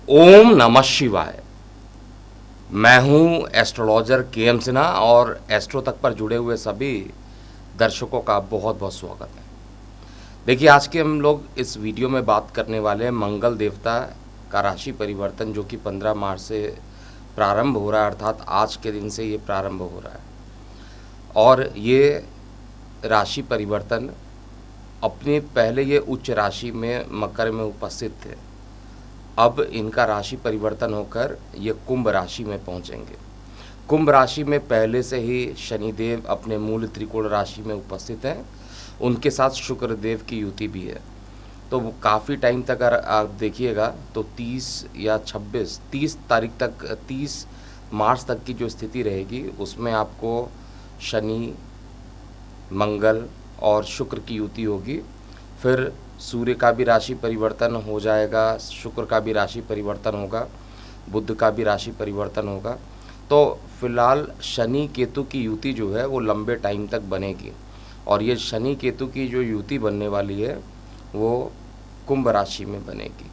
ओम नमः शिवाय। मैं हूं एस्ट्रोलॉजर के सिन्हा और एस्ट्रो तक पर जुड़े हुए सभी दर्शकों का बहुत बहुत स्वागत है। देखिए, आज के हम लोग इस वीडियो में बात करने वाले हैं मंगल देवता का राशि परिवर्तन, जो कि 15 मार्च से प्रारंभ हो रहा है, अर्थात आज के दिन से ये प्रारंभ हो रहा है। और ये राशि परिवर्तन अपने पहले ये उच्च राशि में मकर में उपस्थित थे। अब इनका राशि परिवर्तन होकर ये कुंभ राशि में पहुंचेंगे। कुंभ राशि में पहले से ही शनिदेव अपने मूल त्रिकोण राशि में उपस्थित हैं। उनके साथ शुक्रदेव की युति भी है। तो वो काफ़ी टाइम तक अगर आप देखिएगा तो 30 तारीख तक, 30 मार्च तक की जो स्थिति रहेगी उसमें आपको शनि, मंगल और शुक्र की युति होगी। फिर सूर्य का भी राशि परिवर्तन हो जाएगा, शुक्र का भी राशि परिवर्तन होगा, बुध का भी राशि परिवर्तन होगा। तो फिलहाल शनि केतु की युति जो है वो लंबे टाइम तक बनेगी। और ये शनि केतु की जो युति बनने वाली है वो कुंभ राशि में बनेगी।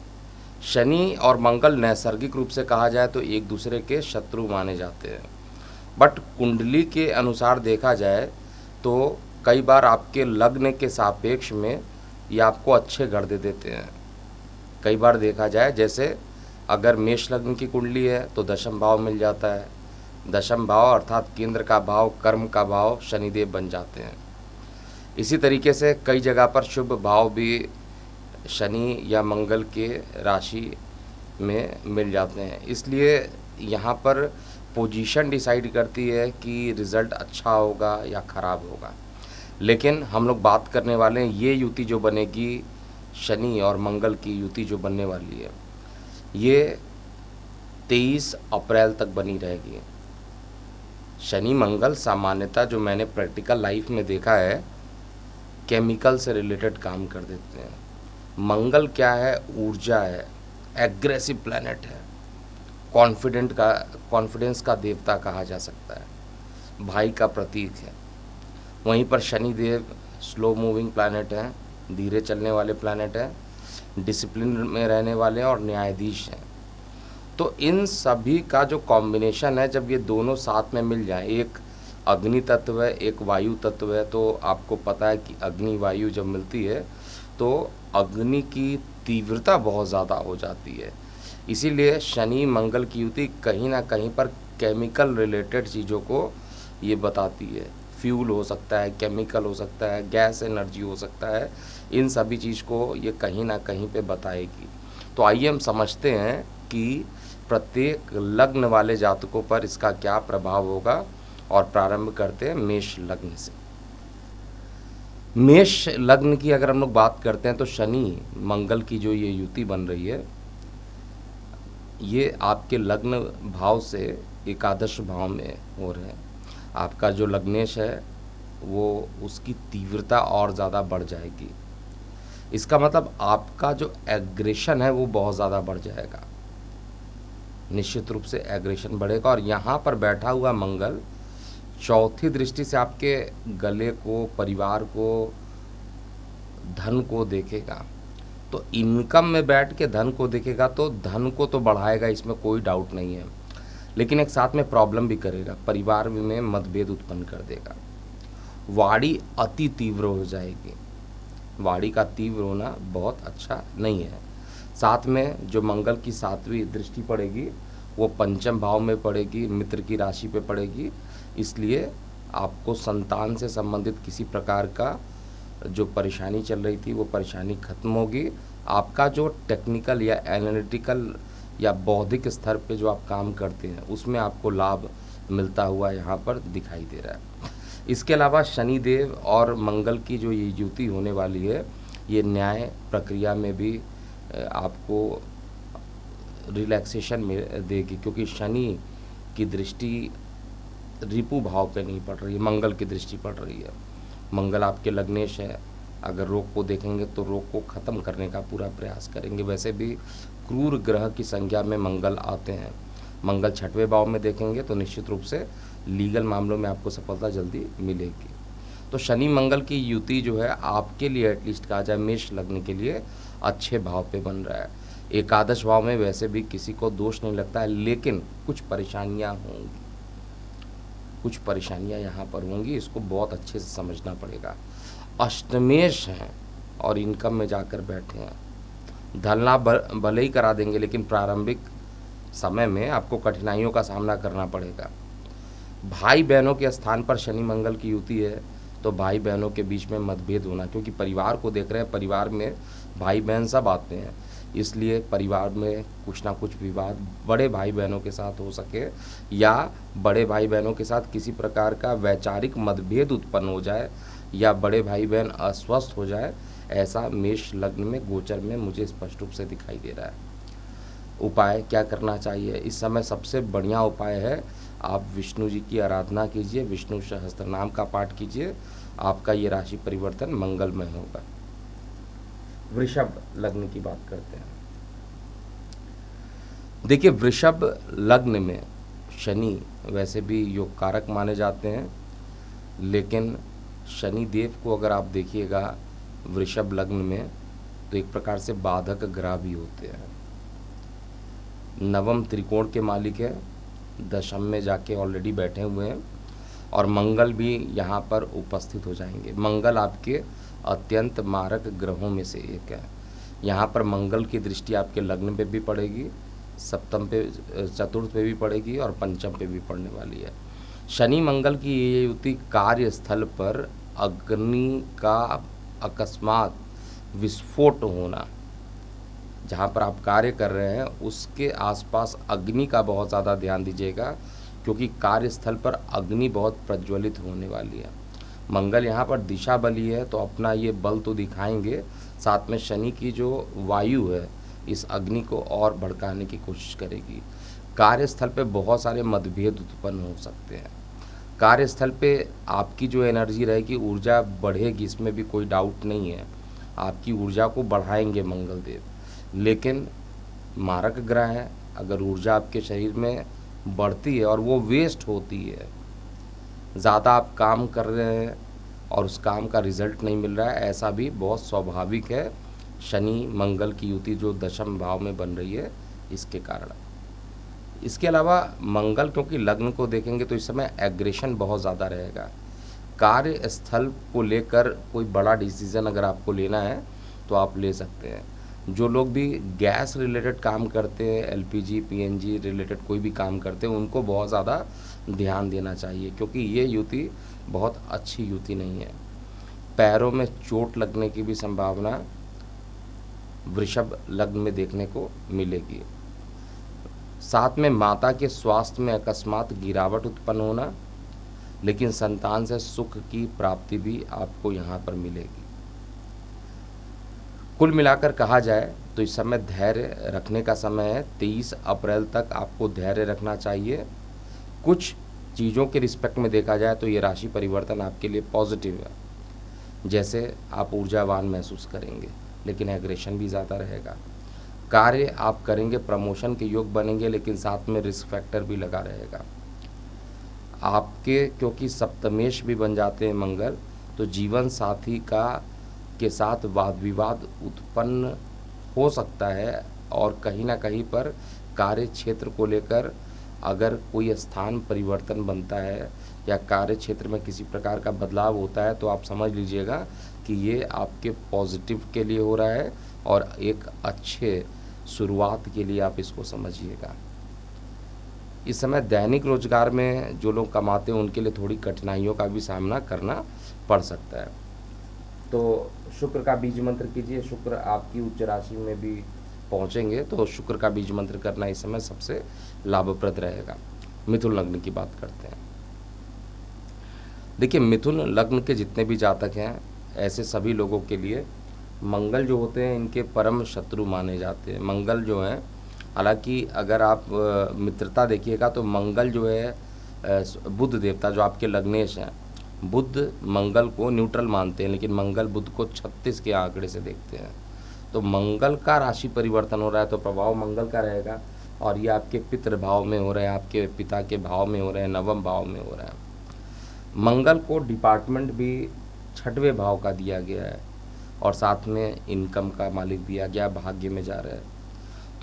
शनि और मंगल नैसर्गिक रूप से कहा जाए तो एक दूसरे के शत्रु माने जाते हैं, बट कुंडली के अनुसार देखा जाए तो कई बार आपके लग्न के सापेक्ष में ये आपको अच्छे घर दे देते हैं। कई बार देखा जाए, जैसे अगर मेष लग्न की कुंडली है तो दशम भाव मिल जाता है। दशम भाव अर्थात केंद्र का भाव, कर्म का भाव शनिदेव बन जाते हैं। इसी तरीके से कई जगह पर शुभ भाव भी शनि या मंगल के राशि में मिल जाते हैं। इसलिए यहाँ पर पोजीशन डिसाइड करती है कि रिज़ल्ट अच्छा होगा या ख़राब होगा। लेकिन हम लोग बात करने वाले हैं ये युति जो बनेगी, शनि और मंगल की युति जो बनने वाली है, ये 23 अप्रैल तक बनी रहेगी। शनि मंगल सामान्यतः जो मैंने प्रैक्टिकल लाइफ में देखा है, केमिकल से रिलेटेड काम कर देते हैं। मंगल क्या है? ऊर्जा है, एग्रेसिव प्लैनेट है, कॉन्फिडेंस का देवता कहा जा सकता है, भाई का प्रतीक है। वहीं पर शनिदेव स्लो मूविंग प्लैनेट हैं, धीरे चलने वाले प्लैनेट हैं, डिसिप्लिन में रहने वाले हैं और न्यायाधीश हैं। तो इन सभी का जो कॉम्बिनेशन है, जब ये दोनों साथ में मिल जाए, एक अग्नि तत्व है, एक वायु तत्व है, तो आपको पता है कि अग्नि वायु जब मिलती है तो अग्नि की तीव्रता बहुत ज़्यादा हो जाती है। इसीलिए शनि मंगल की युति कहीं ना कहीं पर केमिकल रिलेटेड चीज़ों को ये बताती है। फ्यूल हो सकता है, केमिकल हो सकता है, गैस एनर्जी हो सकता है, इन सभी चीज़ को ये कहीं ना कहीं पे बताएगी। तो आइए हम समझते हैं कि प्रत्येक लग्न वाले जातकों पर इसका क्या प्रभाव होगा और प्रारंभ करते हैं मेष लग्न से। मेष लग्न की अगर हम लोग बात करते हैं तो शनि मंगल की जो ये युति बन रही है, ये आपके लग्न भाव से एकादश भाव में हो रहे हैं। आपका जो लग्नेश है वो उसकी तीव्रता और ज़्यादा बढ़ जाएगी। इसका मतलब आपका जो एग्रेशन है वो बहुत ज़्यादा बढ़ जाएगा, निश्चित रूप से एग्रेशन बढ़ेगा। और यहाँ पर बैठा हुआ मंगल चौथी दृष्टि से आपके गले को, परिवार को, धन को देखेगा। तो इनकम में बैठ के धन को देखेगा तो धन को तो बढ़ाएगा, इसमें कोई डाउट नहीं है, लेकिन एक साथ में प्रॉब्लम भी करेगा, परिवार में मतभेद उत्पन्न कर देगा। वाणी अति तीव्र हो जाएगी। वाणी का तीव्र होना बहुत अच्छा नहीं है। साथ में जो मंगल की 7वीं दृष्टि पड़ेगी वो पंचम भाव में पड़ेगी, मित्र की राशि पे पड़ेगी। इसलिए आपको संतान से संबंधित किसी प्रकार का जो परेशानी चल रही थी वो परेशानी खत्म होगी। आपका जो टेक्निकल या एनालिटिकल या बौद्धिक स्तर पे जो आप काम करते हैं उसमें आपको लाभ मिलता हुआ यहाँ पर दिखाई दे रहा है। इसके अलावा शनिदेव और मंगल की जो ये युति होने वाली है, ये न्याय प्रक्रिया में भी आपको रिलैक्सेशन में देगी, क्योंकि शनि की दृष्टि रिपु भाव पे नहीं पड़ रही है, मंगल की दृष्टि पड़ रही है। मंगल आपके लग्नेश है, अगर रोग को देखेंगे तो रोग को ख़त्म करने का पूरा प्रयास करेंगे। वैसे भी क्रूर ग्रह की संख्या में मंगल आते हैं। मंगल 6वें भाव में देखेंगे तो निश्चित रूप से लीगल मामलों में आपको सफलता जल्दी मिलेगी। तो शनि मंगल की युति जो है आपके लिए, एटलीस्ट कहा जाए मेष लग्न के लिए, अच्छे भाव पे बन रहा है। एकादश भाव में वैसे भी किसी को दोष नहीं लगता है, लेकिन कुछ परेशानियां होंगी, कुछ परेशानियां यहाँ पर होंगी, इसको बहुत अच्छे से समझना पड़ेगा। अष्टमेश हैं और इनकम में जाकर बैठे हैं। धन लाभ भले ही करा देंगे, लेकिन प्रारंभिक समय में आपको कठिनाइयों का सामना करना पड़ेगा। भाई बहनों के स्थान पर शनि मंगल की युति है, तो भाई बहनों के बीच में मतभेद होना, क्योंकि परिवार को देख रहे हैं, परिवार में भाई बहन सब आते हैं, इसलिए परिवार में कुछ ना कुछ विवाद बड़े भाई बहनों के साथ हो सके, या बड़े भाई बहनों के साथ किसी प्रकार का वैचारिक मतभेद उत्पन्न हो जाए, या बड़े भाई बहन अस्वस्थ हो जाए, ऐसा मेष लग्न में गोचर में मुझे स्पष्ट रूप से दिखाई दे रहा है। उपाय क्या करना चाहिए इस समय? सबसे बढ़िया उपाय है आप विष्णु जी की आराधना कीजिए, विष्णु सहस्त्र नाम का पाठ कीजिए, आपका ये राशि परिवर्तन मंगलमय होगा। वृषभ लग्न की बात करते हैं। देखिए, वृषभ लग्न में शनि वैसे भी योग कारक माने जाते हैं, लेकिन शनि देव को अगर आप देखिएगा वृषभ लग्न में, तो एक प्रकार से बाधक ग्रह भी होते हैं। नवम त्रिकोण के मालिक है, दशम में जाके ऑलरेडी बैठे हुए हैं, और मंगल भी यहाँ पर उपस्थित हो जाएंगे। मंगल आपके अत्यंत मारक ग्रहों में से एक है। यहाँ पर मंगल की दृष्टि आपके लग्न पे भी पड़ेगी, सप्तम पे, चतुर्थ पे भी पड़ेगी, और पंचम पे भी पड़ने वाली है। शनि मंगल की ये युति कार्यस्थल पर अग्नि का अकस्मात विस्फोट होना, जहाँ पर आप कार्य कर रहे हैं उसके आसपास अग्नि का बहुत ज़्यादा ध्यान दीजिएगा, क्योंकि कार्यस्थल पर अग्नि बहुत प्रज्वलित होने वाली है। मंगल यहाँ पर दिशा बली है, तो अपना ये बल तो दिखाएंगे, साथ में शनि की जो वायु है इस अग्नि को और भड़काने की कोशिश करेगी। कार्यस्थल पे बहुत सारे मतभेद उत्पन्न हो सकते हैं। कार्यस्थल पे आपकी जो एनर्जी रहेगी, ऊर्जा बढ़ेगी, इसमें भी कोई डाउट नहीं है, आपकी ऊर्जा को बढ़ाएंगे मंगल देव, लेकिन मारक ग्रह है, अगर ऊर्जा आपके शरीर में बढ़ती है और वो वेस्ट होती है, ज़्यादा आप काम कर रहे हैं और उस काम का रिजल्ट नहीं मिल रहा है, ऐसा भी बहुत स्वाभाविक है शनि मंगल की युति जो दशम भाव में बन रही है इसके कारण। इसके अलावा मंगल क्योंकि लग्न को देखेंगे तो इस समय एग्रेशन बहुत ज़्यादा रहेगा। कार्यस्थल को लेकर कोई बड़ा डिसीज़न अगर आपको लेना है तो आप ले सकते हैं। जो लोग भी गैस रिलेटेड काम करते हैं, एलपीजी पीएनजी रिलेटेड कोई भी काम करते हैं, उनको बहुत ज़्यादा ध्यान देना चाहिए, क्योंकि ये युति बहुत अच्छी युति नहीं है। पैरों में चोट लगने की भी संभावना वृषभ लग्न में देखने को मिलेगी। साथ में माता के स्वास्थ्य में अकस्मात गिरावट उत्पन्न होना, लेकिन संतान से सुख की प्राप्ति भी आपको यहाँ पर मिलेगी। कुल मिलाकर कहा जाए तो इस समय धैर्य रखने का समय है। 23 अप्रैल तक आपको धैर्य रखना चाहिए। कुछ चीज़ों के रिस्पेक्ट में देखा जाए तो ये राशि परिवर्तन आपके लिए पॉजिटिव है, जैसे आप ऊर्जावान महसूस करेंगे, लेकिन एग्रेशन भी ज़्यादा रहेगा। कार्य आप करेंगे, प्रमोशन के योग बनेंगे, लेकिन साथ में रिस्क फैक्टर भी लगा रहेगा आपके, क्योंकि सप्तमेश भी बन जाते हैं मंगल, तो जीवन साथी के साथ वाद विवाद उत्पन्न हो सकता है, और कहीं ना कहीं पर कार्य क्षेत्र को लेकर अगर कोई स्थान परिवर्तन बनता है या कार्य क्षेत्र में किसी प्रकार का बदलाव होता है, तो आप समझ लीजिएगा कि ये आपके पॉजिटिव के लिए हो रहा है और एक अच्छे शुरुआत के लिए आप इसको समझिएगा। इस समय दैनिक रोजगार में जो लोग कमाते हैं उनके लिए थोड़ी कठिनाइयों का भी सामना करना पड़ सकता है। तो शुक्र का बीज मंत्र कीजिए, शुक्र आपकी उच्च राशि में भी पहुंचेंगे, तो शुक्र का बीज मंत्र करना इस समय सबसे लाभप्रद रहेगा। मिथुन लग्न की बात करते हैं। देखिए, मिथुन लग्न के जितने भी जातक हैं, ऐसे सभी लोगों के लिए मंगल जो होते हैं इनके परम शत्रु माने जाते हैं। मंगल जो है, हालांकि अगर आप मित्रता देखिएगा तो मंगल जो है बुध देवता जो आपके लग्नेश हैं, बुध मंगल को न्यूट्रल मानते हैं, लेकिन मंगल बुध को 36 के आंकड़े से देखते हैं। तो मंगल का राशि परिवर्तन हो रहा है तो प्रभाव मंगल का रहेगा, और ये आपके पितृ भाव में हो रहे हैं, आपके पिता के भाव में हो रहे हैं, नवम भाव में हो रहा है। मंगल को डिपार्टमेंट भी 6वें भाव का दिया गया है, और साथ में इनकम का मालिक दिया गया, भाग्य में जा रहा है।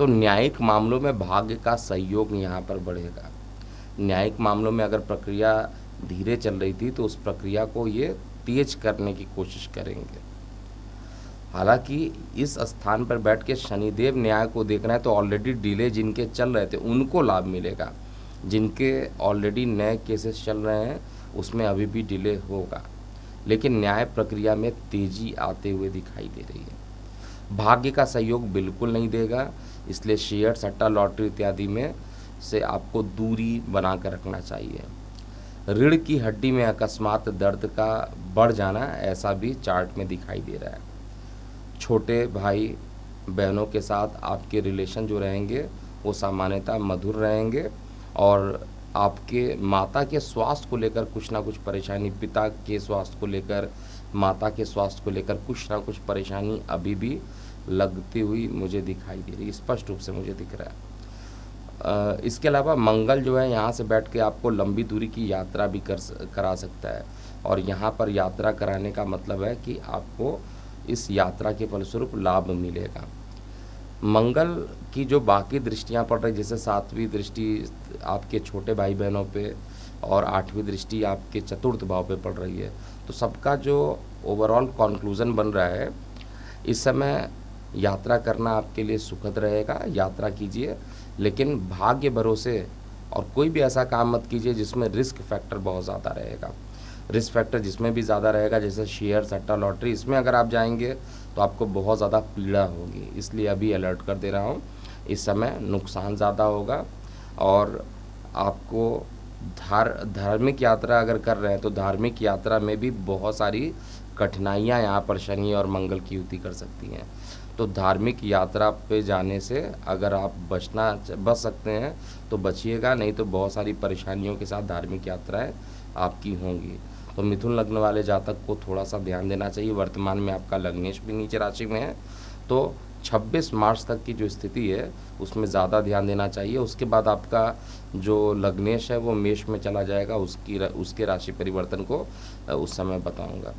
तो न्यायिक मामलों में भाग्य का सहयोग यहाँ पर बढ़ेगा। न्यायिक मामलों में अगर प्रक्रिया धीरे चल रही थी तो उस प्रक्रिया को ये तेज करने की कोशिश करेंगे। हालांकि इस स्थान पर बैठ के शनिदेव न्याय को देख रहे हैं तो ऑलरेडी डिले जिनके चल रहे थे उनको लाभ मिलेगा। जिनके ऑलरेडी नए केसेस चल रहे हैं उसमें अभी भी डिले होगा, लेकिन न्याय प्रक्रिया में तेजी आते हुए दिखाई दे रही है। भाग्य का सहयोग बिल्कुल नहीं देगा, इसलिए शेयर, सट्टा, लॉटरी इत्यादि में से आपको दूरी बना कर रखना चाहिए। रीढ़ की हड्डी में अकस्मात दर्द का बढ़ जाना ऐसा भी चार्ट में दिखाई दे रहा है। छोटे भाई बहनों के साथ आपके रिलेशन जो रहेंगे वो सामान्यतः मधुर रहेंगे और आपके माता के स्वास्थ्य को लेकर कुछ ना कुछ परेशानी, पिता के स्वास्थ्य को लेकर, माता के स्वास्थ्य को लेकर कुछ ना कुछ परेशानी अभी भी लगती हुई मुझे दिखाई दे रही है, स्पष्ट रूप से मुझे दिख रहा है। इसके अलावा मंगल जो है यहाँ से बैठ के आपको लंबी दूरी की यात्रा भी करा सकता है और यहाँ पर यात्रा कराने का मतलब है कि आपको इस यात्रा के फलस्वरूप लाभ मिलेगा। मंगल की जो बाकी दृष्टियाँ पड़ रही, जैसे 7वीं दृष्टि आपके छोटे भाई बहनों पे और 8वीं दृष्टि आपके चतुर्थ भाव पे पड़ रही है, तो सबका जो ओवरऑल कॉन्क्लूज़न बन रहा है, इस समय यात्रा करना आपके लिए सुखद रहेगा। यात्रा कीजिए, लेकिन भाग्य भरोसे और कोई भी ऐसा काम मत कीजिए जिसमें रिस्क फैक्टर बहुत ज़्यादा रहेगा। रिस्क फैक्टर जिसमें भी ज़्यादा रहेगा, जैसे शेयर, सट्टा, लॉटरी, इसमें अगर आप जाएंगे तो आपको बहुत ज़्यादा पीड़ा होगी। इसलिए अभी अलर्ट कर दे रहा हूँ, इस समय नुकसान ज़्यादा होगा और आपको धार्मिक यात्रा अगर कर रहे हैं तो धार्मिक यात्रा में भी बहुत सारी कठिनाइयाँ यहाँ पर शनि और मंगल की युति कर सकती हैं। तो धार्मिक यात्रा पे जाने से अगर आप बच सकते हैं तो बचिएगा, नहीं तो बहुत सारी परेशानियों के साथ धार्मिक यात्राएं आपकी होंगी। तो मिथुन लग्न वाले जातक को थोड़ा सा ध्यान देना चाहिए। वर्तमान में आपका लग्नेश भी नीचे राशि में है, तो 26 मार्च तक की जो स्थिति है उसमें ज़्यादा ध्यान देना चाहिए। उसके बाद आपका जो लग्नेश है वो मेष में चला जाएगा, उसके राशि परिवर्तन को उस समय बताऊंगा।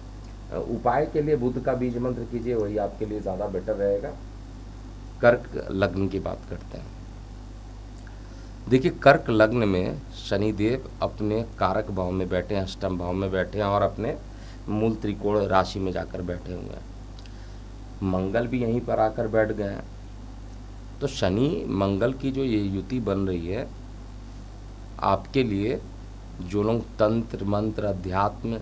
उपाय के लिए बुध का बीज मंत्र कीजिए, वही आपके लिए ज़्यादा बेटर रहेगा। कर्क लग्न की बात करते हैं। देखिए, कर्क लग्न में शनिदेव अपने कारक भाव में बैठे हैं, अष्टम भाव में बैठे हैं और अपने मूल त्रिकोण राशि में जाकर बैठे हुए हैं। मंगल भी यहीं पर आकर बैठ गए हैं। तो शनि मंगल की जो ये युति बन रही है, आपके लिए जो लोग तंत्र मंत्र, अध्यात्म,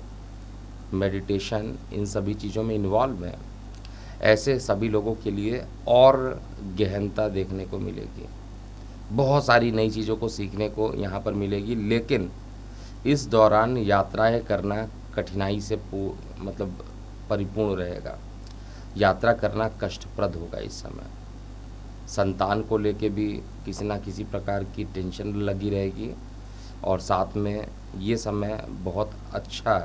मेडिटेशन, इन सभी चीज़ों में इन्वॉल्व हैं, ऐसे सभी लोगों के लिए और गहनता देखने को मिलेगी। बहुत सारी नई चीज़ों को सीखने को यहाँ पर मिलेगी, लेकिन इस दौरान यात्राएं करना कठिनाई से मतलब परिपूर्ण रहेगा। यात्रा करना कष्टप्रद होगा। इस समय संतान को लेके भी किसी न किसी प्रकार की टेंशन लगी रहेगी और साथ में ये समय बहुत अच्छा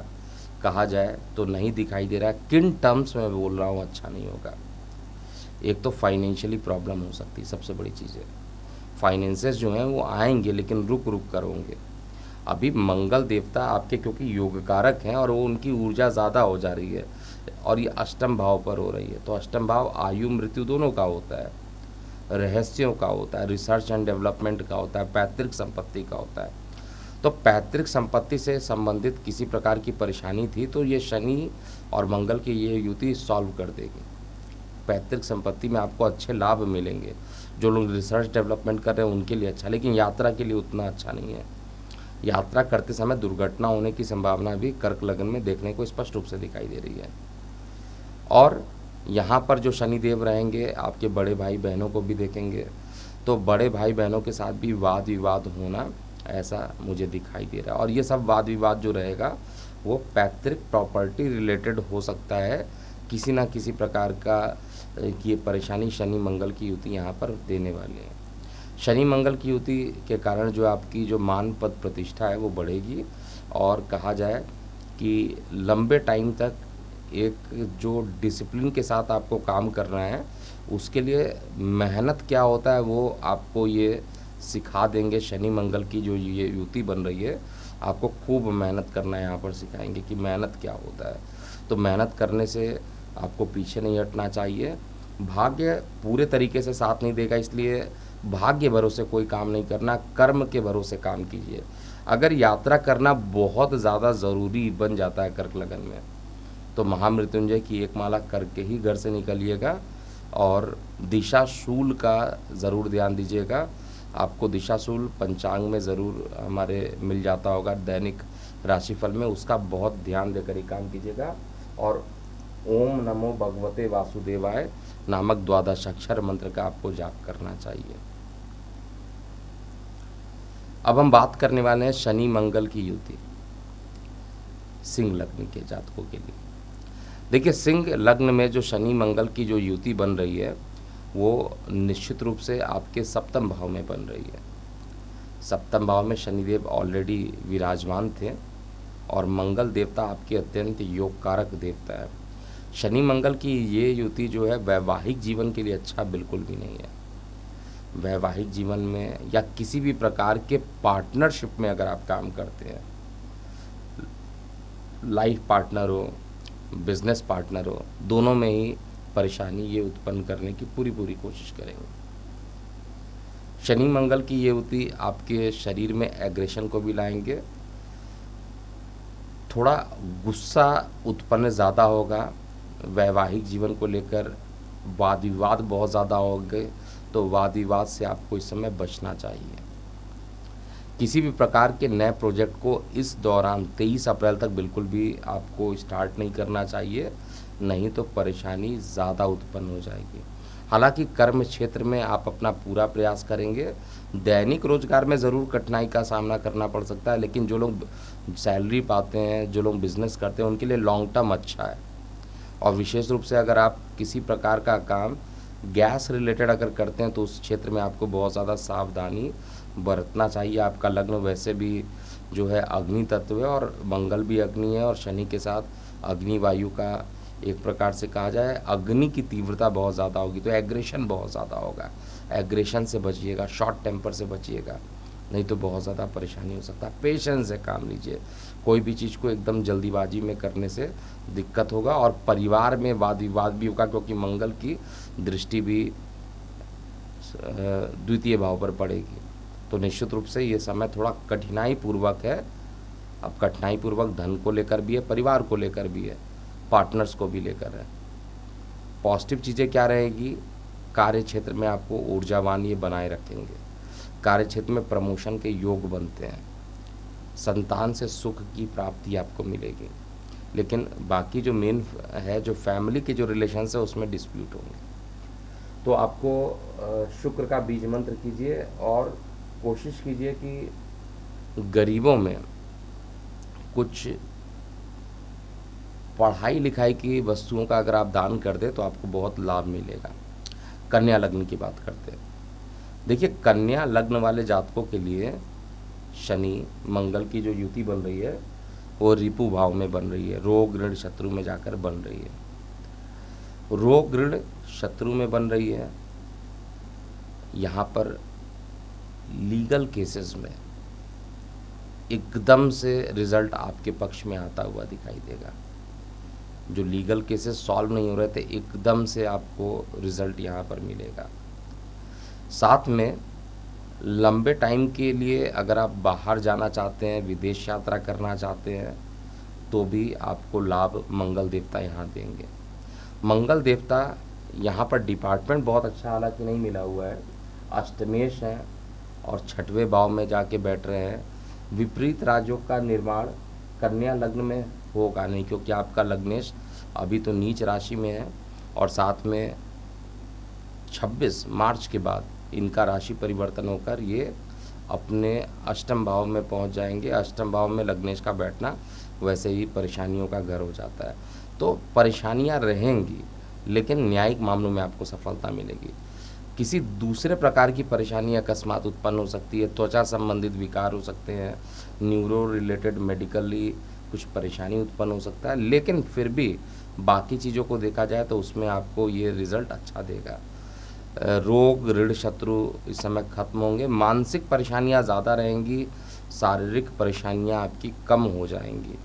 कहा जाए तो नहीं दिखाई दे रहा है। किन टर्म्स में बोल रहा हूँ, अच्छा नहीं होगा। एक तो फाइनेंशियली प्रॉब्लम हो सकती है, सबसे बड़ी चीज़ है। फाइनेंसेस जो हैं वो आएंगे, लेकिन रुक रुक कर होंगे। अभी मंगल देवता आपके क्योंकि योग कारक हैं और वो उनकी ऊर्जा ज़्यादा हो जा रही है और ये अष्टम भाव पर हो रही है। तो अष्टम भाव आयु मृत्यु दोनों का होता है, रहस्यों का होता है, रिसर्च एंड डेवलपमेंट का होता है, पैतृक संपत्ति का होता है। तो पैतृक संपत्ति से संबंधित किसी प्रकार की परेशानी थी तो ये शनि और मंगल की ये युति सॉल्व कर देगी। पैतृक संपत्ति में आपको अच्छे लाभ मिलेंगे। जो लोग रिसर्च डेवलपमेंट कर रहे हैं उनके लिए अच्छा, लेकिन यात्रा के लिए उतना अच्छा नहीं है। यात्रा करते समय दुर्घटना होने की संभावना भी कर्क लग्न में देखने को स्पष्ट रूप से दिखाई दे रही है। और यहाँ पर जो शनिदेव रहेंगे आपके बड़े भाई बहनों को भी देखेंगे, तो बड़े भाई बहनों के साथ भी वाद विवाद होना ऐसा मुझे दिखाई दे रहा है। और ये सब वाद विवाद जो रहेगा वो पैतृक प्रॉपर्टी रिलेटेड हो सकता है। किसी ना किसी प्रकार का ये परेशानी शनि मंगल की युति यहाँ पर देने वाले हैं। शनि मंगल की युति के कारण जो आपकी जो मान पद प्रतिष्ठा है वो बढ़ेगी और कहा जाए कि लंबे टाइम तक एक जो डिसिप्लिन के साथ आपको काम करना है उसके लिए मेहनत क्या होता है वो आपको ये सिखा देंगे। शनि मंगल की जो ये युति बन रही है आपको खूब मेहनत करना यहाँ पर सिखाएंगे कि मेहनत क्या होता है। तो मेहनत करने से आपको पीछे नहीं हटना चाहिए भाग्य पूरे तरीके से साथ नहीं देगा, इसलिए भाग्य भरोसे कोई काम नहीं करना, कर्म के भरोसे काम कीजिए। अगर यात्रा करना बहुत ज़्यादा ज़रूरी बन जाता है कर्क लगन में, तो महामृत्युंजय की एक माला करके ही घर से निकलिएगा। और दिशाशूल का ज़रूर ध्यान दीजिएगा। आपको दिशाशूल पंचांग में ज़रूर हमारे मिल जाता होगा, दैनिक राशिफल में, उसका बहुत ध्यान देकर ही काम कीजिएगा। और ओम नमो भगवते वासुदेवाय नामक द्वादश अक्षर मंत्र का आपको जाप करना चाहिए। अब हम बात करने वाले हैं शनि मंगल की युति सिंह लग्न के जातकों के लिए। देखिए, सिंह लग्न में जो शनि मंगल की जो युति बन रही है वो निश्चित रूप से आपके सप्तम भाव में बन रही है। सप्तम भाव में शनिदेव ऑलरेडी विराजमान थे और मंगल देवता आपके अत्यंत योग कारक देवता है। शनि मंगल की ये युति जो है वैवाहिक जीवन के लिए अच्छा बिल्कुल भी नहीं है। वैवाहिक जीवन में या किसी भी प्रकार के पार्टनरशिप में अगर आप काम करते हैं, लाइफ पार्टनर हो, बिजनेस पार्टनर हो, दोनों में ही परेशानी ये उत्पन्न करने की पूरी कोशिश करेंगे। शनि मंगल की ये युति आपके शरीर में एग्रेशन को भी लाएंगे, थोड़ा गुस्सा उत्पन्न ज़्यादा होगा, वैवाहिक जीवन को लेकर वाद विवाद बहुत ज़्यादा हो गए, तो वाद विवाद से आपको इस समय बचना चाहिए। किसी भी प्रकार के नए प्रोजेक्ट को इस दौरान 23 अप्रैल तक बिल्कुल भी आपको स्टार्ट नहीं करना चाहिए, नहीं तो परेशानी ज़्यादा उत्पन्न हो जाएगी। हालांकि कर्म क्षेत्र में आप अपना पूरा प्रयास करेंगे, दैनिक रोजगार में ज़रूर कठिनाई का सामना करना पड़ सकता है, लेकिन जो लोग सैलरी पाते हैं, जो लोग बिजनेस करते हैं, उनके लिए लॉन्ग टर्म अच्छा है। और विशेष रूप से अगर आप किसी प्रकार का काम गैस रिलेटेड अगर करते हैं तो उस क्षेत्र में आपको बहुत ज़्यादा सावधानी बरतना चाहिए। आपका लग्न वैसे भी जो है अग्नि तत्व है और मंगल भी अग्नि है, और शनि के साथ अग्नि वायु का एक प्रकार से कहा जाए अग्नि की तीव्रता बहुत ज़्यादा होगी, तो एग्रेशन बहुत ज़्यादा होगा। एग्रेशन से बचिएगा, शॉर्ट टेम्पर से बचिएगा, नहीं तो बहुत ज़्यादा परेशानी हो सकता है। पेशेंस से काम लीजिए, कोई भी चीज़ को एकदम जल्दीबाजी में करने से दिक्कत होगा। और परिवार में वाद विवाद भी होगा, क्योंकि मंगल की दृष्टि भी द्वितीय भाव पर पड़ेगी, तो निश्चित रूप से ये समय थोड़ा कठिनाई पूर्वक है। अब कठिनाई पूर्वक धन को लेकर भी है, परिवार को लेकर भी है, पार्टनर्स को भी लेकर है। पॉजिटिव चीज़ें क्या रहेगी, कार्य क्षेत्र में आपको ऊर्जावान ये बनाए रखेंगे, कार्य क्षेत्र में प्रमोशन के योग बनते हैं, संतान से सुख की प्राप्ति आपको मिलेगी। लेकिन बाकी जो मेन है, जो फैमिली के जो रिलेशंस है, उसमें डिस्प्यूट होंगे। तो आपको शुक्र का बीज मंत्र कीजिए और कोशिश कीजिए कि गरीबों में कुछ पढ़ाई लिखाई की वस्तुओं का अगर आप दान कर दें तो आपको बहुत लाभ मिलेगा। कन्या लग्न की बात करते हैं। देखिए, कन्या लग्न वाले जातकों के लिए शनि मंगल की जो युति बन रही है वो रिपु भाव में बन रही है, रोग ऋण शत्रु में जाकर बन रही है। रोग ऋण शत्रु में बन रही है, यहाँ पर लीगल केसेस में एकदम से रिजल्ट आपके पक्ष में आता हुआ दिखाई देगा। जो लीगल केसेस सॉल्व नहीं हो रहे थे, एकदम से आपको रिजल्ट यहाँ पर मिलेगा। साथ में लंबे टाइम के लिए अगर आप बाहर जाना चाहते हैं, विदेश यात्रा करना चाहते हैं, तो भी आपको लाभ मंगल देवता यहाँ देंगे। मंगल देवता यहाँ पर डिपार्टमेंट बहुत अच्छा हालांकि नहीं मिला हुआ है, अष्टमेश हैं और छठवें भाव में जाके बैठ रहे हैं। विपरीत राजयोग का निर्माण कन्या लग्न में होगा नहीं, क्योंकि आपका लग्नेश अभी तो नीच राशि में है, और साथ में 26 मार्च के बाद इनका राशि परिवर्तन होकर ये अपने अष्टम भाव में पहुंच जाएंगे। अष्टम भाव में लग्नेश का बैठना वैसे ही परेशानियों का घर हो जाता है, तो परेशानियां रहेंगी, लेकिन न्यायिक मामलों में आपको सफलता मिलेगी। किसी दूसरे प्रकार की परेशानी अकस्मात उत्पन्न हो सकती है, त्वचा संबंधित विकार हो सकते हैं, न्यूरो रिलेटेड मेडिकली कुछ परेशानी उत्पन्न हो सकता है, लेकिन फिर भी बाकी चीज़ों को देखा जाए तो उसमें आपको ये रिज़ल्ट अच्छा देगा। रोग ऋण शत्रु इस समय खत्म होंगे, मानसिक परेशानियां ज़्यादा रहेंगी, शारीरिक परेशानियां आपकी कम हो जाएंगी,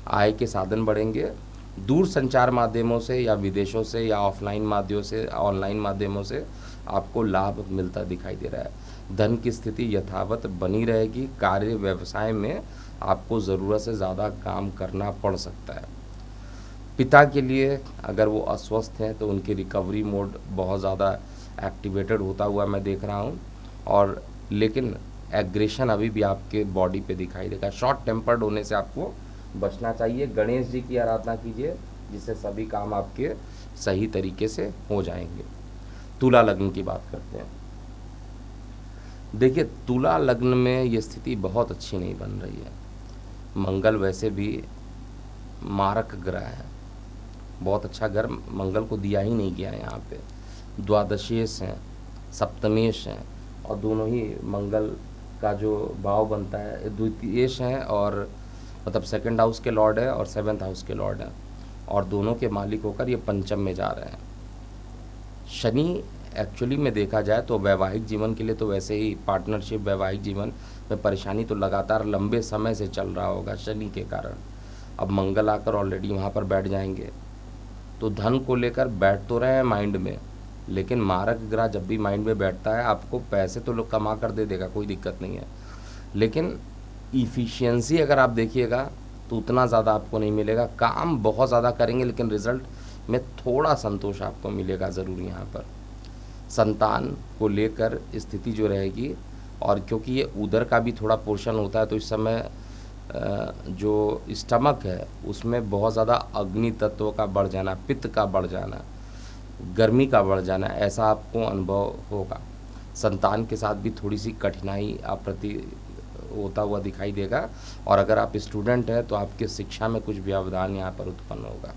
आय के साधन बढ़ेंगे दूर संचार माध्यमों से या विदेशों से या ऑफलाइन माध्यमों से ऑनलाइन माध्यमों से आपको लाभ मिलता दिखाई दे रहा है। धन की स्थिति यथावत बनी रहेगी। कार्य व्यवसाय में आपको ज़रूरत से ज़्यादा काम करना पड़ सकता है। पिता के लिए अगर वो अस्वस्थ हैं तो उनकी रिकवरी मोड बहुत ज़्यादा एक्टिवेटेड होता हुआ मैं देख रहा हूँ, और लेकिन एग्रेशन अभी भी आपके बॉडी पे दिखाई देगा। शॉर्ट टेम्पर्ड होने से आपको बचना चाहिए। गणेश जी की आराधना कीजिए, जिससे सभी काम आपके सही तरीके से हो जाएंगे। तुला लग्न की बात करते हैं। देखिए, तुला लग्न में ये स्थिति बहुत अच्छी नहीं बन रही है। मंगल वैसे भी मारक ग्रह है, बहुत अच्छा घर मंगल को दिया ही नहीं गया है। यहाँ पे द्वादशेश हैं, सप्तमेश हैं, और दोनों ही मंगल का जो भाव बनता है द्वितीयेश हैं, और मतलब सेकंड हाउस के लॉर्ड है और सेवन्थ हाउस के लॉर्ड हैं, और दोनों के मालिक होकर ये पंचम में जा रहे हैं। शनि एक्चुअली में देखा जाए तो वैवाहिक जीवन के लिए तो वैसे ही पार्टनरशिप, वैवाहिक जीवन में परेशानी तो लगातार लंबे समय से चल रहा होगा शनि के कारण। अब मंगल आकर ऑलरेडी वहाँ पर बैठ जाएंगे, तो धन को लेकर बैठ तो रहे हैं माइंड में, लेकिन मारक ग्रह जब भी माइंड में बैठता है आपको पैसे तो लोग कमा कर दे देगा, कोई दिक्कत नहीं है, लेकिन इफ़िशियंसी अगर आप देखिएगा तो उतना ज़्यादा आपको नहीं मिलेगा। काम बहुत ज़्यादा करेंगे लेकिन रिज़ल्ट में थोड़ा संतोष आपको मिलेगा ज़रूर यहाँ पर। संतान को लेकर स्थिति जो रहेगी, और क्योंकि ये उदर का भी थोड़ा पोर्शन होता है तो इस समय जो स्टमक है उसमें बहुत ज़्यादा अग्नि तत्व का बढ़ जाना, पित्त का बढ़ जाना, गर्मी का बढ़ जाना, ऐसा आपको अनुभव होगा। संतान के साथ भी थोड़ी सी कठिनाई आप प्रति होता हुआ दिखाई देगा, और अगर आप स्टूडेंट हैं तो आपके शिक्षा में कुछ व्यवधान यहाँ पर उत्पन्न होगा।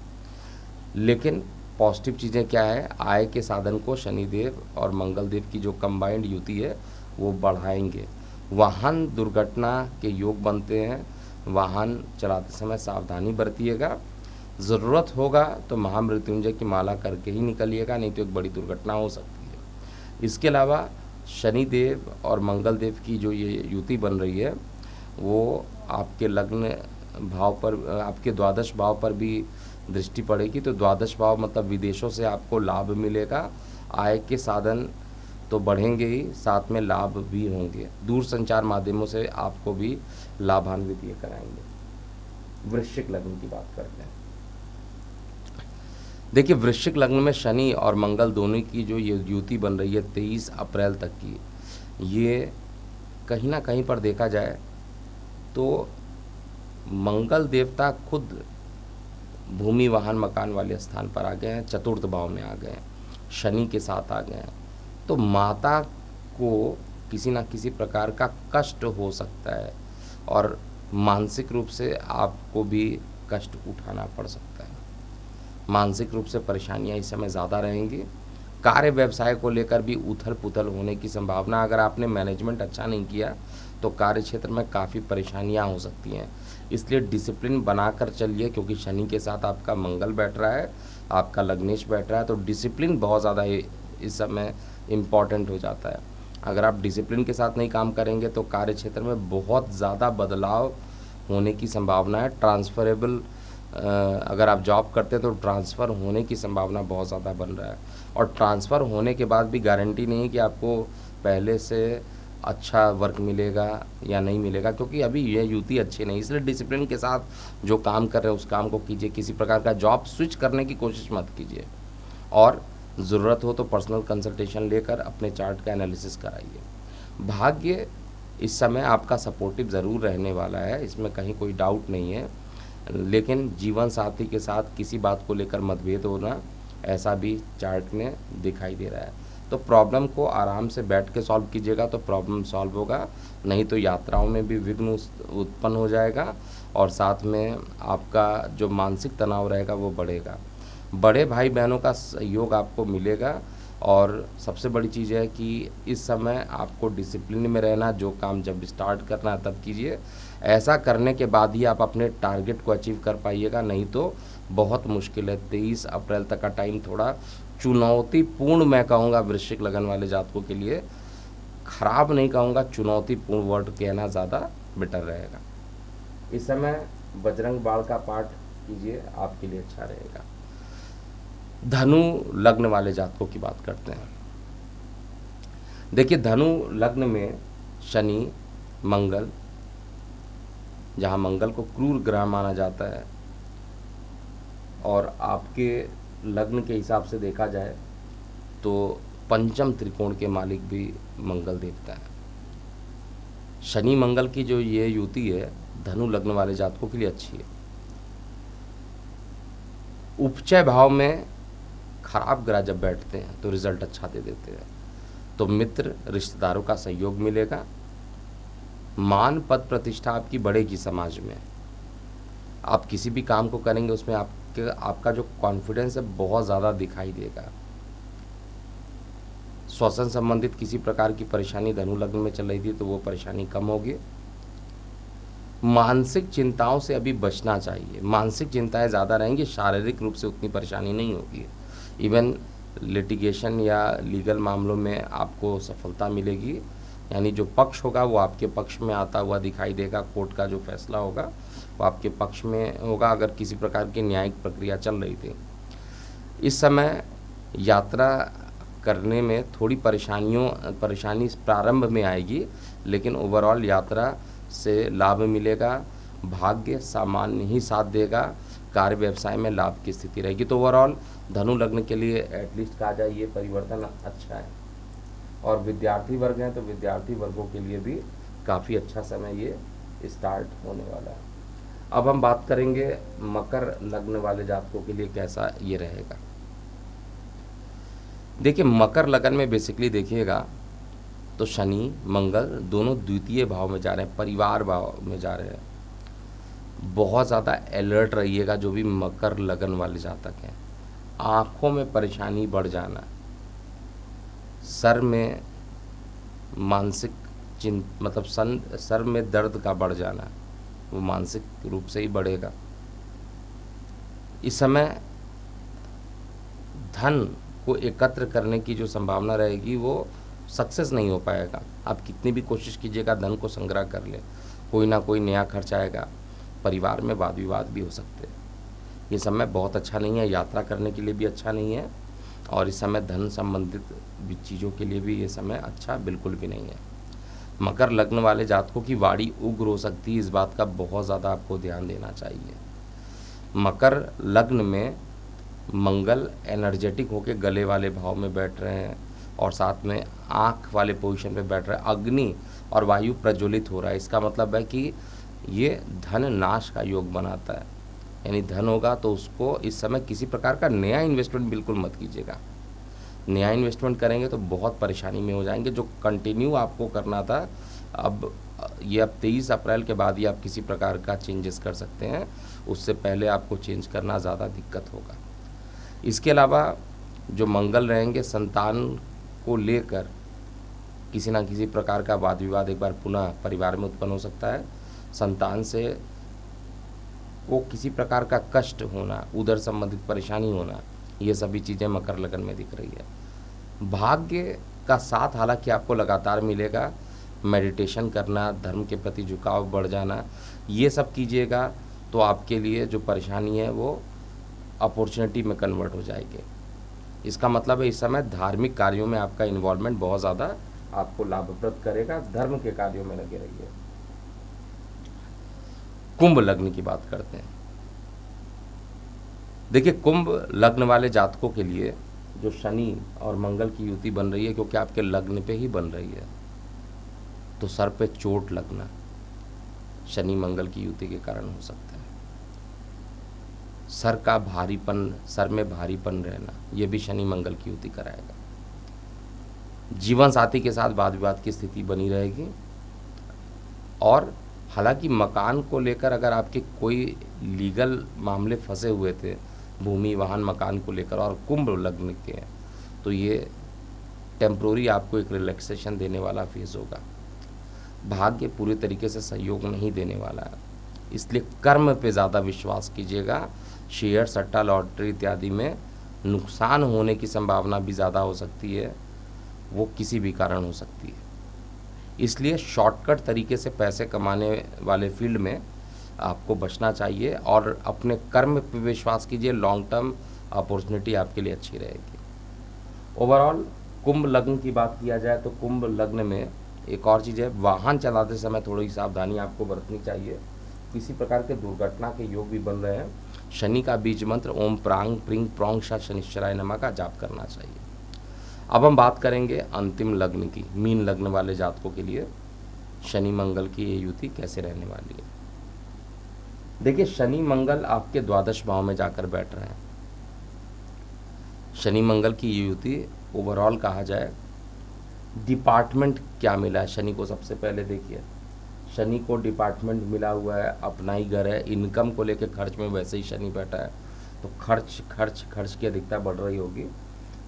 लेकिन पॉजिटिव चीज़ें क्या है, आय के साधन को शनिदेव और मंगल देव की जो कंबाइंड युति है वो बढ़ाएंगे। वाहन दुर्घटना के योग बनते हैं, वाहन चलाते समय सावधानी बरतिएगा। ज़रूरत होगा तो महामृत्युंजय की माला करके ही निकलिएगा, नहीं तो एक बड़ी दुर्घटना हो सकती है। इसके अलावा शनिदेव और मंगल देव की जो ये युति बन रही है वो आपके लग्न भाव पर, आपके द्वादश भाव पर भी दृष्टि पड़ेगी, तो द्वादश भाव मतलब विदेशों से आपको लाभ मिलेगा। आय के साधन तो बढ़ेंगे ही, साथ में लाभ भी होंगे। दूर संचार माध्यमों से आपको भी लाभान्वित ये कराएंगे। वृश्चिक लग्न की बात करते हैं। देखिए, वृश्चिक लग्न में शनि और मंगल दोनों की जो ये युति बन रही है 23 अप्रैल तक की, ये कहीं ना कहीं पर देखा जाए तो मंगल देवता खुद भूमि वाहन मकान वाले स्थान पर आ गए हैं, चतुर्थ भाव में आ गए हैं, शनि के साथ आ गए हैं, तो माता को किसी न किसी प्रकार का कष्ट हो सकता है, और मानसिक रूप से आपको भी कष्ट उठाना पड़ सकता है। मानसिक रूप से परेशानियां इस समय ज़्यादा रहेंगी। कार्य व्यवसाय को लेकर भी उथल पुथल होने की संभावना, अगर आपने मैनेजमेंट अच्छा नहीं किया तो कार्य क्षेत्र में काफ़ी परेशानियां हो सकती हैं। इसलिए डिसिप्लिन बनाकर चलिए, क्योंकि शनि के साथ आपका मंगल बैठ रहा है, आपका लग्नेश बैठ रहा है, तो डिसिप्लिन बहुत ज़्यादा इस समय इम्पॉर्टेंट हो जाता है। अगर आप डिसिप्लिन के साथ नहीं काम करेंगे तो कार्य क्षेत्र में बहुत ज़्यादा बदलाव होने की संभावना है। ट्रांसफरेबल अगर आप जॉब करते हैं तो ट्रांसफ़र होने की संभावना बहुत ज़्यादा बन रहा है, और ट्रांसफ़र होने के बाद भी गारंटी नहीं है कि आपको पहले से अच्छा वर्क मिलेगा या नहीं मिलेगा, क्योंकि अभी ये युति अच्छी नहीं। इसलिए डिसिप्लिन के साथ जो काम कर रहे हैं उस काम को कीजिए। किसी प्रकार का जॉब स्विच करने की कोशिश मत कीजिए, और ज़रूरत हो तो पर्सनल कंसल्टेशन लेकर अपने चार्ट का एनालिसिस कराइए। भाग्य इस समय आपका सपोर्टिव ज़रूर रहने वाला है, इसमें कहीं कोई डाउट नहीं है, लेकिन जीवन साथी के साथ किसी बात को लेकर मतभेद होना, ऐसा भी चार्ट में दिखाई दे रहा है। तो प्रॉब्लम को आराम से बैठ के सॉल्व कीजिएगा तो प्रॉब्लम सॉल्व होगा, नहीं तो यात्राओं में भी विघ्न उत्पन्न हो जाएगा, और साथ में आपका जो मानसिक तनाव रहेगा वो बढ़ेगा। बड़े भाई बहनों का सहयोग आपको मिलेगा, और सबसे बड़ी चीज़ है कि इस समय आपको डिसिप्लिन में रहना, जो काम जब स्टार्ट करना है तब कीजिए। ऐसा करने के बाद ही आप अपने टारगेट को अचीव कर पाइएगा, नहीं तो बहुत मुश्किल है। 23 अप्रैल तक का टाइम थोड़ा चुनौतीपूर्ण मैं कहूँगा वृश्चिक लगन वाले जातकों के लिए। खराब नहीं कहूँगा, चुनौतीपूर्ण वर्ड कहना ज़्यादा बेटर रहेगा। इस समय बजरंग बाण का पाठ कीजिए, आपके लिए अच्छा रहेगा। धनु लग्न वाले जातकों की बात करते हैं। देखिए, धनु लग्न में शनि, मंगल, जहाँ मंगल को क्रूर ग्रह माना जाता है और आपके लग्न के हिसाब से देखा जाए तो पंचम त्रिकोण के मालिक भी मंगल देवता है। शनि मंगल की जो ये युति है धनु लग्न वाले जातकों के लिए अच्छी है। उपचय भाव में खराब ग्रह जब बैठते हैं तो रिजल्ट अच्छा दे देते हैं। तो मित्र रिश्तेदारों का सहयोग मिलेगा, मान पद प्रतिष्ठा आपकी बढ़ेगी समाज में। आप किसी भी काम को करेंगे उसमें आपका जो कॉन्फिडेंस है बहुत ज़्यादा दिखाई देगा। श्वसन संबंधित किसी प्रकार की परेशानी धनु लग्न में चल रही थी तो वो परेशानी कम होगी। मानसिक चिंताओं से अभी बचना चाहिए, मानसिक चिंताएं ज़्यादा रहेंगी, शारीरिक रूप से उतनी परेशानी नहीं होगी। इवन लिटिगेशन या लीगल मामलों में आपको सफलता मिलेगी, यानी जो पक्ष होगा वो आपके पक्ष में आता हुआ दिखाई देगा। कोर्ट का जो फैसला होगा वो आपके पक्ष में होगा अगर किसी प्रकार की न्यायिक प्रक्रिया चल रही थी। इस समय यात्रा करने में थोड़ी परेशानी प्रारंभ में आएगी, लेकिन ओवरऑल यात्रा से लाभ मिलेगा। भाग्य सामान्य ही साथ देगा, कार्य व्यवसाय में लाभ की स्थिति रहेगी। तो ओवरऑल धनु लग्न के लिए एटलीस्ट कहा जाए ये परिवर्तन अच्छा है। और विद्यार्थी वर्ग हैं तो विद्यार्थी वर्गों के लिए भी काफ़ी अच्छा समय ये स्टार्ट होने वाला है। अब हम बात करेंगे मकर लग्न वाले जातकों के लिए कैसा ये रहेगा। देखिए, मकर लग्न में बेसिकली देखिएगा तो शनि मंगल दोनों द्वितीय भाव में जा रहे हैं, परिवार भाव में जा रहे हैं। बहुत ज़्यादा अलर्ट रहिएगा जो भी मकर लग्न वाले जातक हैं। आँखों में परेशानी बढ़ जाना, सर में मानसिक सर में दर्द का बढ़ जाना, वो मानसिक रूप से ही बढ़ेगा। इस समय धन को एकत्र करने की जो संभावना रहेगी वो सक्सेस नहीं हो पाएगा। आप कितनी भी कोशिश कीजिएगा धन को संग्रह कर ले, कोई ना कोई नया खर्च आएगा, परिवार में वाद विवाद भी हो सकते हैं। ये समय बहुत अच्छा नहीं है, यात्रा करने के लिए भी अच्छा नहीं है और इस समय धन संबंधित चीज़ों के लिए भी ये समय अच्छा बिल्कुल भी नहीं है। मकर लग्न वाले जातकों की वाणी उग्र हो सकती है, इस बात का बहुत ज़्यादा आपको ध्यान देना चाहिए। मकर लग्न में मंगल एनर्जेटिक होकर गले वाले भाव में बैठ रहे हैं और साथ में आँख वाले पोजीशन पे बैठ रहे हैं। अग्नि और वायु प्रज्वलित हो रहा है, इसका मतलब है कि ये धन नाश का योग बनाता है। यानी धन होगा तो उसको इस समय किसी प्रकार का नया इन्वेस्टमेंट बिल्कुल मत कीजिएगा। नया इन्वेस्टमेंट करेंगे तो बहुत परेशानी में हो जाएंगे। जो कंटिन्यू आपको करना था अब 23 अप्रैल के बाद ही आप किसी प्रकार का चेंजेस कर सकते हैं, उससे पहले आपको चेंज करना ज़्यादा दिक्कत होगा। इसके अलावा जो मंगल रहेंगे, संतान को लेकर किसी ना किसी प्रकार का वाद विवाद एक बार पुनः परिवार में उत्पन्न हो सकता है। संतान से को किसी प्रकार का कष्ट होना, उदर संबंधित परेशानी होना, ये सभी चीज़ें मकर लगन में दिख रही है। भाग्य का साथ हालांकि आपको लगातार मिलेगा। मेडिटेशन करना, धर्म के प्रति झुकाव बढ़ जाना, ये सब कीजिएगा तो आपके लिए जो परेशानी है वो अपॉर्चुनिटी में कन्वर्ट हो जाएगी। इसका मतलब है इस समय धार्मिक कार्यों में आपका इन्वॉल्वमेंट बहुत ज़्यादा आपको लाभप्रद करेगा। धर्म के कार्यों में लगे रहिए। कुंभ लग्न की बात करते हैं। देखिए, कुंभ लग्न वाले जातकों के लिए जो शनि और मंगल की युति बन रही है, क्योंकि आपके लग्न पे ही बन रही है, तो सर पे चोट लगना शनि मंगल की युति के कारण हो सकता है। सर का भारीपन, सर में भारीपन रहना, यह भी शनि मंगल की युति कराएगा। जीवन साथी के साथ वाद विवाद की स्थिति बनी रहेगी। और हालांकि मकान को लेकर अगर आपके कोई लीगल मामले फंसे हुए थे, भूमि वाहन मकान को लेकर, और कुंभ लग्न के हैं, तो ये टेम्प्रोरी आपको एक रिलैक्सेशन देने वाला फेज होगा। भाग्य पूरी तरीके से सहयोग नहीं देने वाला है, इसलिए कर्म पे ज़्यादा विश्वास कीजिएगा। शेयर, सट्टा, लॉटरी इत्यादि में नुकसान होने की संभावना भी ज़्यादा हो सकती है, वो किसी भी कारण हो सकती है। इसलिए शॉर्टकट तरीके से पैसे कमाने वाले फील्ड में आपको बचना चाहिए और अपने कर्म पे विश्वास कीजिए, लॉन्ग टर्म अपॉर्चुनिटी आपके लिए अच्छी रहेगी। ओवरऑल कुंभ लग्न की बात किया जाए तो कुंभ लग्न में एक और चीज़ है, वाहन चलाते समय थोड़ी सावधानी आपको बरतनी चाहिए। किसी प्रकार के दुर्घटना के योग भी बन रहे हैं। शनि का बीज मंत्र ओम प्रांग प्रिंग प्रोंग श शनिश्चराय नमः का जाप करना चाहिए। अब हम बात करेंगे अंतिम लग्न की, मीन लग्न वाले जातकों के लिए शनि मंगल की ये युति कैसे रहने वाली है। देखिए, शनि मंगल आपके द्वादश भाव में जाकर बैठ रहे हैं। शनि मंगल की युति ओवरऑल कहा जाए, डिपार्टमेंट क्या मिला है शनि को, सबसे पहले देखिए शनि को डिपार्टमेंट मिला हुआ है, अपना ही घर है। इनकम को लेकर खर्च में वैसे ही शनि बैठा है, तो खर्च खर्च खर्च की अधिकता बढ़ रही होगी।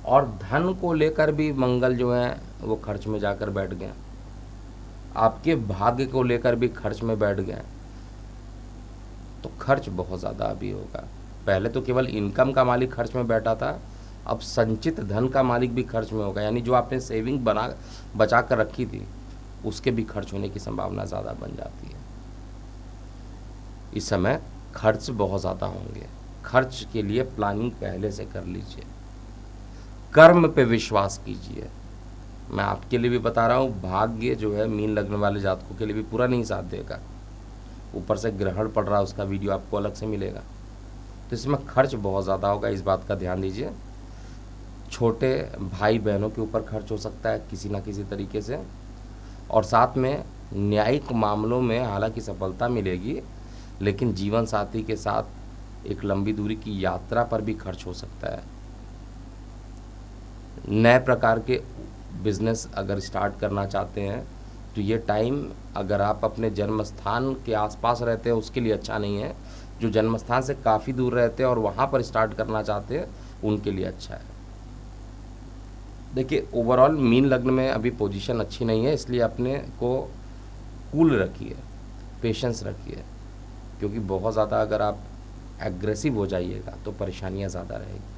और धन को लेकर भी मंगल जो है वो खर्च में जाकर बैठ गए। आपके भाग्य को लेकर भी खर्च में बैठ गए, तो खर्च बहुत ज़्यादा अभी होगा। पहले तो केवल इनकम का मालिक खर्च में बैठा था, अब संचित धन का मालिक भी खर्च में होगा, यानी जो आपने सेविंग बचा कर रखी थी उसके भी खर्च होने की संभावना ज़्यादा बन जाती है। इस समय खर्च बहुत ज़्यादा होंगे, खर्च के लिए प्लानिंग पहले से कर लीजिए। कर्म पे विश्वास कीजिए। मैं आपके लिए भी बता रहा हूँ, भाग्य जो है मीन लग्न वाले जातकों के लिए भी पूरा नहीं साथ देगा। ऊपर से ग्रहण पड़ रहा है, उसका वीडियो आपको अलग से मिलेगा। तो इसमें खर्च बहुत ज़्यादा होगा, इस बात का ध्यान दीजिए। छोटे भाई बहनों के ऊपर खर्च हो सकता है किसी ना किसी तरीके से, और साथ में न्यायिक मामलों में हालांकि सफलता मिलेगी, लेकिन जीवन साथी के साथ एक लंबी दूरी की यात्रा पर भी खर्च हो सकता है। नए प्रकार के बिजनेस अगर स्टार्ट करना चाहते हैं तो ये टाइम, अगर आप अपने जन्म स्थान के आसपास रहते हैं उसके लिए अच्छा नहीं है। जो जन्म स्थान से काफ़ी दूर रहते हैं और वहाँ पर स्टार्ट करना चाहते हैं उनके लिए अच्छा है। देखिए, ओवरऑल मीन लग्न में अभी पोजीशन अच्छी नहीं है, इसलिए अपने को कूल रखिए, पेशेंस रखिए, क्योंकि बहुत ज़्यादा अगर आप एग्रेसिव हो जाइएगा तो परेशानियाँ ज़्यादा रहेगी।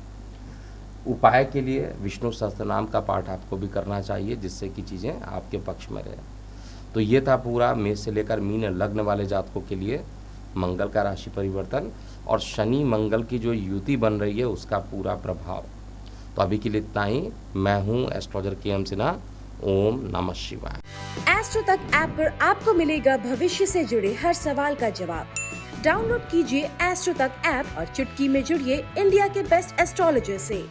उपाय के लिए विष्णु सहस्त्रनाम का पाठ आपको भी करना चाहिए, जिससे कि चीज़ें आपके पक्ष में रहें। तो ये था पूरा मेष से लेकर मीन लग्न वाले जातकों के लिए मंगल का राशि परिवर्तन और शनि मंगल की जो युति बन रही है उसका पूरा प्रभाव। तो अभी के लिए इतना ही। मैं हूँ एस्ट्रोलॉजर के.एम. सिन्हा। ओम नमः शिवाय। एस्ट्रो तक ऐप पर आपको मिलेगा भविष्य से जुड़े हर सवाल का जवाब। डाउनलोड कीजिए एस्ट्रो तक ऐप और चुटकी में जुड़िए इंडिया के बेस्ट एस्ट्रोलॉजर से।